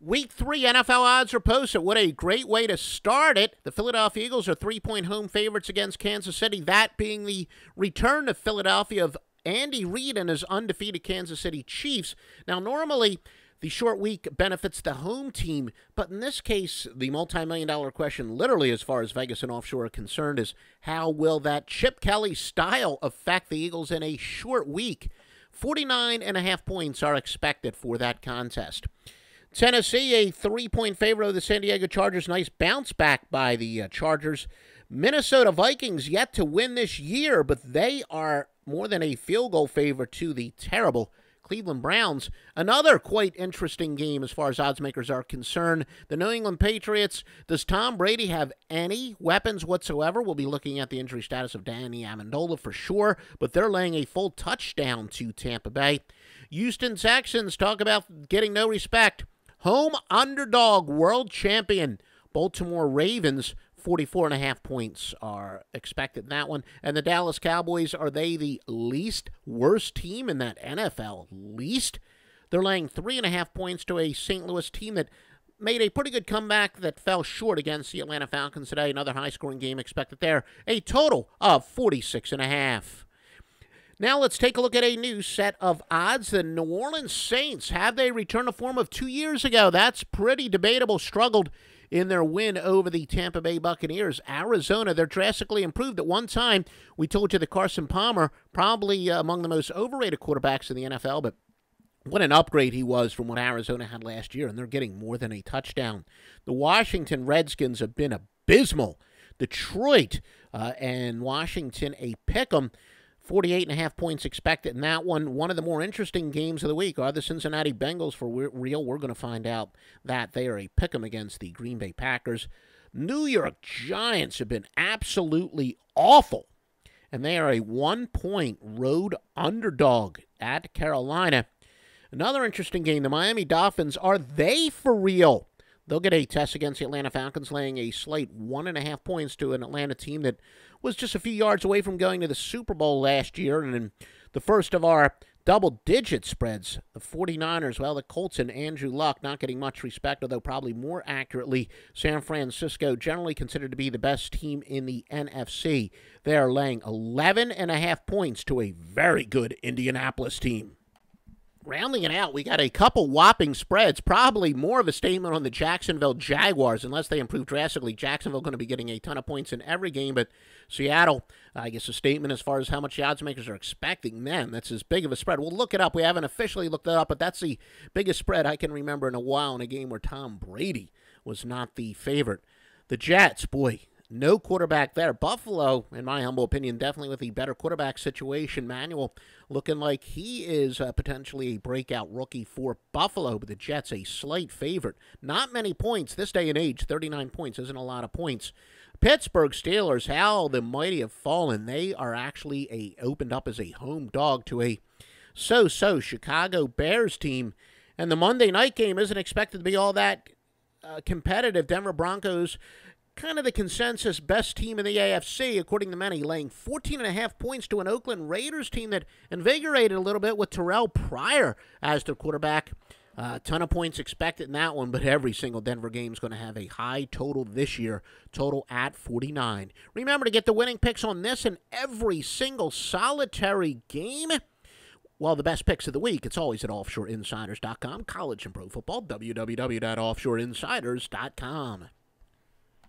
Week 3 NFL odds are posted. What a great way to start it. The Philadelphia Eagles are 3-point home favorites against Kansas City, that being the return to Philadelphia of Andy Reid and his undefeated Kansas City Chiefs. Now, normally, the short week benefits the home team, but in this case, the multi-million-dollar question, literally as far as Vegas and offshore are concerned, is how will that Chip Kelly style affect the Eagles in a short week? 49.5 points are expected for that contest. Tennessee, a 3-point favorite of the San Diego Chargers. Nice bounce back by the Chargers. Minnesota Vikings yet to win this year, but they are more than a field goal favorite to the terrible Cleveland Browns. Another quite interesting game as far as odds makers are concerned. The New England Patriots. Does Tom Brady have any weapons whatsoever? We'll be looking at the injury status of Danny Amendola for sure, but they're laying a full touchdown to Tampa Bay. Houston Texans, talk about getting no respect. Home underdog world champion Baltimore Ravens, 44.5 points are expected in that one. And the Dallas Cowboys, are they the least worst team in that NFL? Least? They're laying 3.5 points to a St. Louis team that made a pretty good comeback that fell short against the Atlanta Falcons today. Another high-scoring game expected there. A total of 46.5. Now let's take a look at a new set of odds. The New Orleans Saints, have they returned to form of 2 years ago? That's pretty debatable. Struggled in their win over the Tampa Bay Buccaneers. Arizona, they're drastically improved. At one time, we told you that Carson Palmer, probably among the most overrated quarterbacks in the NFL, but what an upgrade he was from what Arizona had last year, and they're getting more than a touchdown. The Washington Redskins have been abysmal. Detroit and Washington, a pick'em. 48.5 points expected in that one. One of the more interesting games of the week are the Cincinnati Bengals for real. We're going to find out that they are a pick'em against the Green Bay Packers. New York Giants have been absolutely awful, and they are a 1-point road underdog at Carolina. Another interesting game, the Miami Dolphins, are they for real? They'll get a test against the Atlanta Falcons, laying a slight 1.5 points to an Atlanta team that was just a few yards away from going to the Super Bowl last year. And in the first of our double-digit spreads, the 49ers, well, the Colts and Andrew Luck not getting much respect, although probably more accurately, San Francisco, generally considered to be the best team in the NFC. They are laying 11.5 points to a very good Indianapolis team. Rounding it out, we got a couple whopping spreads, probably more of a statement on the Jacksonville Jaguars. Unless they improve drastically, Jacksonville going to be getting a ton of points in every game, but Seattle, I guess a statement as far as how much the odds makers are expecting them. That's as big of a spread. We'll look it up. We haven't officially looked it up, but that's the biggest spread I can remember in a while in a game where Tom Brady was not the favorite. The Jets, boy, no quarterback there. Buffalo, in my humble opinion, definitely with a better quarterback situation. Manuel looking like he is potentially a breakout rookie for Buffalo, but the Jets a slight favorite. Not many points this day and age. 39 points isn't a lot of points. Pittsburgh Steelers, how the mighty have fallen. They are actually opened up as a home dog to a so-so Chicago Bears team. And the Monday night game isn't expected to be all that competitive. Denver Broncos, kind of the consensus best team in the AFC, according to many, laying 14.5 points to an Oakland Raiders team that invigorated a little bit with Terrell Pryor as their quarterback. A ton of points expected in that one, but every single Denver game is going to have a high total this year, total at 49. Remember to get the winning picks on this and every single solitary game. Well, the best picks of the week, it's always at offshoreinsiders.com. College and pro football, www.offshoreinsiders.com.